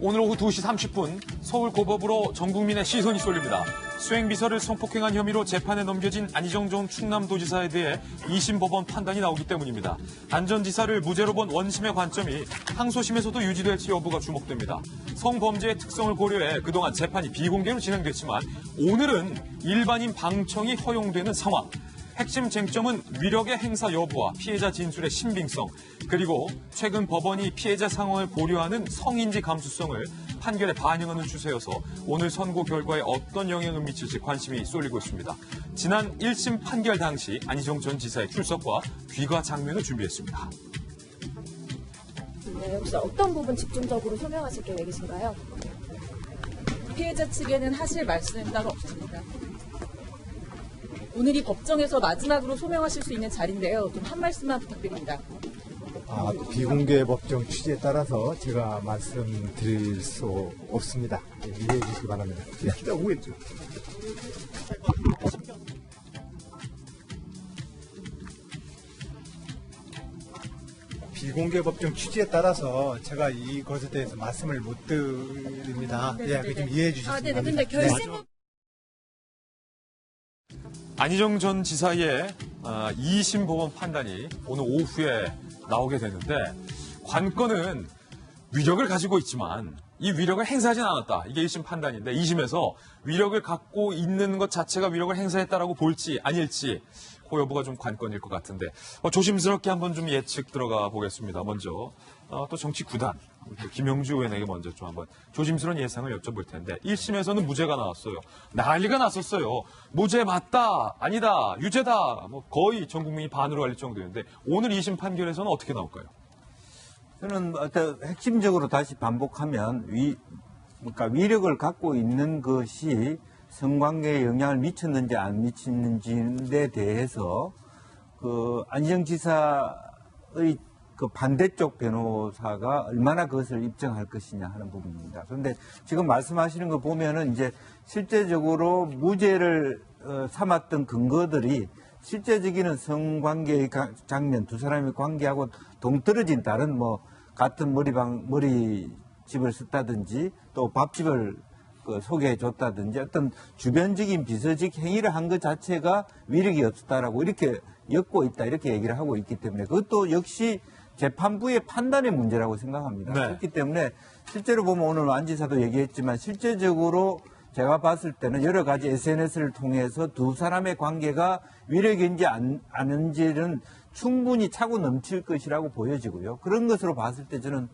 오늘 오후 2시 30분 서울고법으로 전 국민의 시선이 쏠립니다. 수행비서를 성폭행한 혐의로 재판에 넘겨진 안희정 전 충남도지사에 대해 2심 법원 판단이 나오기 때문입니다. 안 전 지사를 무죄로 본 원심의 관점이 항소심에서도 유지될지 여부가 주목됩니다. 성범죄의 특성을 고려해 그동안 재판이 비공개로 진행됐지만 오늘은 일반인 방청이 허용되는 상황. 핵심 쟁점은 위력의 행사 여부와 피해자 진술의 신빙성, 그리고 최근 법원이 피해자 상황을 고려하는 성인지 감수성을 판결에 반영하는 추세여서 오늘 선고 결과에 어떤 영향을 미칠지 관심이 쏠리고 있습니다. 지난 1심 판결 당시 안희정 전 지사의 출석과 귀가 장면을 준비했습니다. 네, 혹시 어떤 부분 집중적으로 소명하실 계획이신가요? 피해자 측에는 하실 말씀은 따로 없습니다. 오늘이 법정에서 마지막으로 소명하실 수 있는 자리인데요. 좀 한 말씀만 부탁드립니다. 비공개 법정 취지에 따라서 제가 말씀드릴 수 없습니다. 이해해 주시기 바랍니다. 오겠죠. 비공개 법정 취지에 따라서 제가 이것에 대해서 말씀을 못 드립니다. 예, 좀 이해해 주시기 바랍니다. 근데 결심은 안희정 전 지사의 2심 법원 판단이 오늘 오후에 나오게 되는데 관건은 위력을 가지고 있지만 이 위력을 행사하진 않았다. 이게 1심 판단인데 2심에서 위력을 갖고 있는 것 자체가 위력을 행사했다라고 볼지 아닐지 그 여부가 좀 관건일 것 같은데 조심스럽게 한번 좀 예측 들어가 보겠습니다. 먼저 또 정치 구단 김영주 의원에게 먼저 좀 한번 조심스러운 예상을 여쭤볼 텐데 1심에서는 무죄가 나왔어요. 난리가 났었어요. 무죄 맞다, 아니다, 유죄다. 거의 전 국민이 반으로 갈릴 정도였는데 오늘 2심 판결에서는 어떻게 나올까요? 저는 핵심적으로 다시 반복하면 그러니까 위력을 갖고 있는 것이 성관계에 영향을 미쳤는지 안 미쳤는지에 대해서 안희정 지사의 반대쪽 변호사가 얼마나 그것을 입증할 것이냐 하는 부분입니다. 그런데 지금 말씀하시는 거 보면은 이제 실제적으로 무죄를 삼았던 근거들이 실제적인 성관계의 장면, 두 사람의 관계하고 동떨어진 다른 같은 머리집을 썼다든지 또 밥집을 소개해 줬다든지 어떤 주변적인 비서직 행위를 한 것 자체가 위력이 없었다라고 이렇게 엮고 있다 이렇게 얘기를 하고 있기 때문에 그것도 역시 재판부의 판단의 문제라고 생각합니다. 네. 그렇기 때문에 실제로 보면 오늘 안 지사도 얘기했지만 실제적으로 제가 봤을 때는 여러 가지 SNS를 통해서 두 사람의 관계가 위력인지 아닌지는 충분히 차고 넘칠 것이라고 보여지고요. 그런 것으로 봤을 때 저는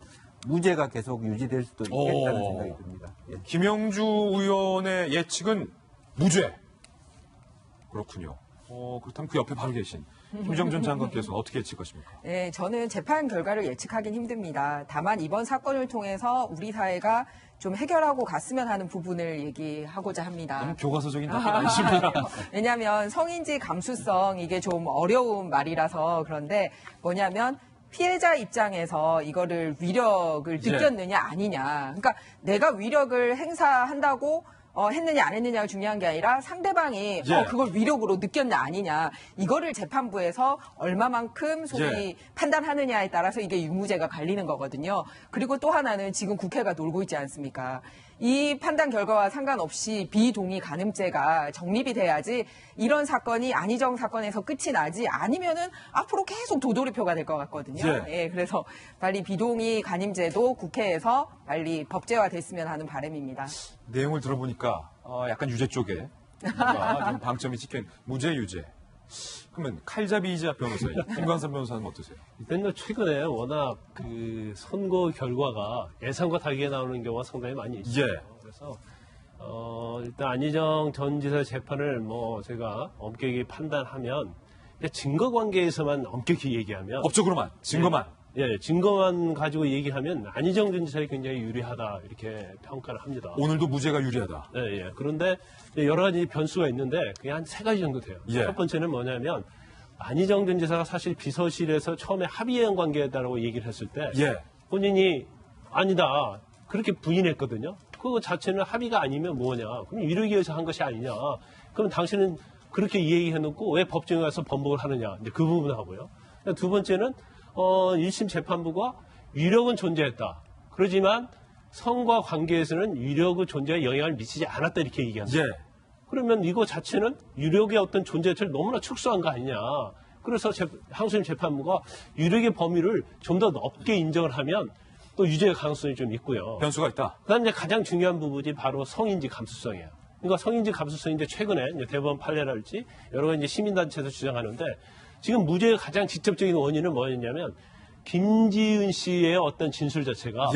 무죄가 계속 유지될 수도 있겠다는 생각이 듭니다. 예. 김영주 의원의 예측은 무죄. 그렇군요. 그렇다면 그 옆에 바로 계신 김정은 전 장관께서는 어떻게 예측하십니까? 네, 저는 재판 결과를 예측하긴 힘듭니다. 다만 이번 사건을 통해서 우리 사회가 좀 해결하고 갔으면 하는 부분을 얘기하고자 합니다. 너무 교과서적인 답변 아니십니까? 왜냐하면 성인지 감수성 이게 좀 어려운 말이라서 그런데 뭐냐면 피해자 입장에서 이거를 위력을 느꼈느냐 아니냐. 그러니까 내가 위력을 행사한다고 했느냐 안 했느냐가 중요한 게 아니라 상대방이 그걸 위력으로 느꼈냐 아니냐. 이거를 재판부에서 얼마만큼 소위 판단하느냐에 따라서 이게 유무죄가 갈리는 거거든요. 그리고 또 하나는 지금 국회가 놀고 있지 않습니까? 이 판단 결과와 상관없이 비동의 간음죄가 정립이 돼야지 이런 사건이 안희정 사건에서 끝이 나지 아니면은 앞으로 계속 도돌이표가 될 것 같거든요. 예, 그래서 빨리 비동의 간음죄도 국회에서 빨리 법제화 됐으면 하는 바람입니다. 내용을 들어보니까 약간 유죄 쪽에 뭔가 좀 방점이 찍힌 무죄 유죄. 그러면 칼잡이이자 변호사인 김광선 변호사는 어떠세요? 일단 최근에 워낙 선거 결과가 예상과 다르게 나오는 경우가 상당히 많이 있어요. 그래서 일단 안희정 전 지사 재판을 제가 엄격히 판단하면 증거 관계에서만 엄격히 얘기하면 법적으로만 증거만. 증거만 가지고 얘기하면 안희정 전 지사에 굉장히 유리하다 이렇게 평가를 합니다. 오늘도 무죄가 유리하다. 그런데 여러 가지 변수가 있는데 그게 한 세 가지 정도 돼요. 첫 번째는 뭐냐면 안희정 전 지사가 사실 비서실에서 처음에 합의한 관계다라고 얘기를 했을 때 본인이 아니다 그렇게 부인했거든요. 그거 자체는 합의가 아니면 뭐냐? 그럼 위력에 의해서 한 것이 아니냐? 그럼 당신은 그렇게 얘기해놓고 왜 법정에 가서 번복을 하느냐? 이제 그 부분하고요. 두 번째는 1심 재판부가 위력은 존재했다. 그러지만 성과 관계에서는 유력의 존재에 영향을 미치지 않았다 이렇게 얘기합니다. 그러면 이거 자체는 유력의 어떤 존재 자체를 너무나 축소한 거 아니냐. 그래서 항소심 재판부가 유력의 범위를 좀 더 넓게 인정을 하면 또 유죄 가능성이 좀 있고요. 변수가 있다. 그다음 이제 가장 중요한 부분이 바로 성인지 감수성이에요. 그러니까 성인지 감수성인데 최근에 이제 대법원 판례랄지 여러 가지 이제 시민단체에서 주장하는데 지금 무죄의 가장 직접적인 원인은 뭐였냐면 김지은 씨의 어떤 진술 자체가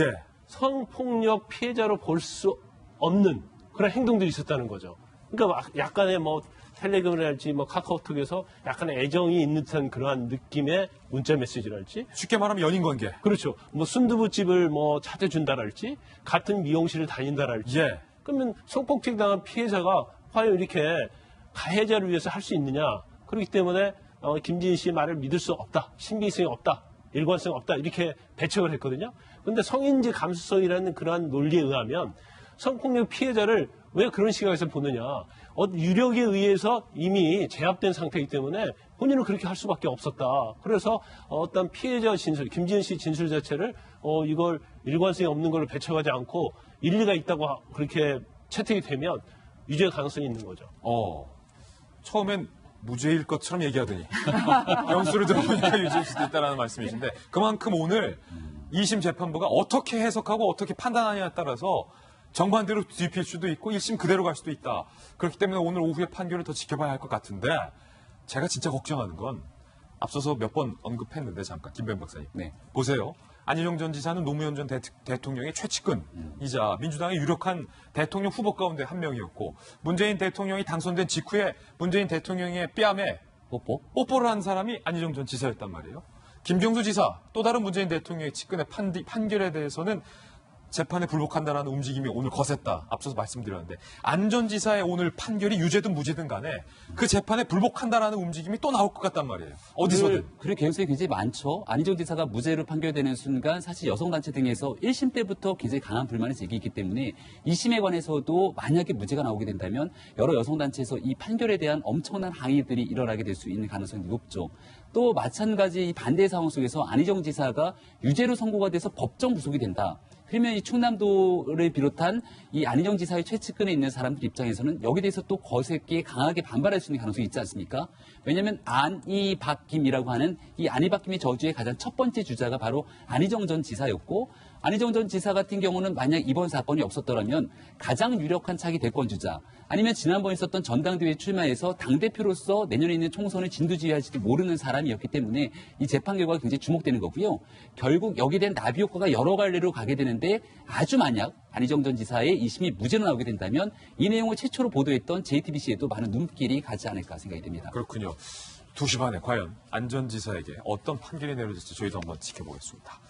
성폭력 피해자로 볼 수 없는 그런 행동들이 있었다는 거죠. 그러니까 약간의 뭐 텔레그램이랄지 뭐 카카오톡에서 약간의 애정이 있는 듯한 그러한 느낌의 문자 메시지랄지 쉽게 말하면 연인 관계. 그렇죠. 뭐 순두부집을 뭐 찾아준다랄지 같은 미용실을 다닌다랄지 그러면 성폭행 당한 피해자가 과연 이렇게 가해자를 위해서 할 수 있느냐. 그렇기 때문에 김지은 씨의 말을 믿을 수 없다. 신빙성이 없다. 일관성이 없다. 이렇게 배척을 했거든요. 그런데 성인지 감수성이라는 그러한 논리에 의하면 성폭력 피해자를 왜 그런 시각에서 보느냐. 유력에 의해서 이미 제압된 상태이기 때문에 본인은 그렇게 할 수밖에 없었다. 그래서 어떤 피해자 진술, 김지은 씨 진술 자체를 이걸 일관성이 없는 걸로 배척하지 않고 일리가 있다고 그렇게 채택이 되면 유죄 가능성이 있는 거죠. 처음엔 무죄일 것처럼 얘기하더니 영수를 들어보니까 유죄일 수도 있다는 말씀이신데 그만큼 오늘 2심 재판부가 어떻게 해석하고 어떻게 판단하냐에 따라서 정반대로 뒤필 수도 있고 1심 그대로 갈 수도 있다. 그렇기 때문에 오늘 오후에 판결을 더 지켜봐야 할 것 같은데 제가 진짜 걱정하는 건 앞서서 몇 번 언급했는데 잠깐 김弁박사님. 보세요. 안희정 전 지사는 노무현 전 대통령의 최측근이자 민주당의 유력한 대통령 후보 가운데 한 명이었고 문재인 대통령이 당선된 직후에 문재인 대통령의 뺨에 뽀뽀를 한 사람이 안희정 전 지사였단 말이에요. 김경수 지사 또 다른 문재인 대통령의 측근의 판결에 대해서는 재판에 불복한다라는 움직임이 오늘 거셌다. 앞서서 말씀드렸는데 안 전 지사의 오늘 판결이 유죄든 무죄든 간에 그 재판에 불복한다라는 움직임이 또 나올 것 같단 말이에요. 어디서든. 그럴 가능성이 굉장히 많죠. 안희정 지사가 무죄로 판결되는 순간 사실 여성단체 등에서 1심 때부터 굉장히 강한 불만이 제기했기 때문에 2심에 관해서도 만약에 무죄가 나오게 된다면 여러 여성단체에서 이 판결에 대한 엄청난 항의들이 일어나게 될 수 있는 가능성이 높죠. 또 마찬가지 이 반대 상황 속에서 안희정 지사가 유죄로 선고가 돼서 법정 구속이 된다. 그러면 이 충남도를 비롯한 이 안희정 지사의 최측근에 있는 사람들 입장에서는 여기에 대해서 또 거세게 강하게 반발할 수 있는 가능성이 있지 않습니까? 왜냐하면 안희박김이라고 하는 이 안희박김의 저주의 가장 첫 번째 주자가 바로 안희정 전 지사였고 안희정 전 지사 같은 경우는 만약 이번 사건이 없었더라면 가장 유력한 차기 대권주자 아니면 지난번에 있었던 전당대회에 출마해서 당대표로서 내년에 있는 총선을 진두지휘할지도 모르는 사람이었기 때문에 이 재판 결과가 굉장히 주목되는 거고요. 결국 여기에 대한 나비 효과가 여러 갈래로 가게 되는데 아주 만약 안희정 전 지사의 2심이 무죄로 나오게 된다면 이 내용을 최초로 보도했던 JTBC에도 많은 눈길이 가지 않을까 생각이 됩니다. 그렇군요. 2시 반에 과연 안 전 지사에게 어떤 판결이 내려질지 저희도 한번 지켜보겠습니다.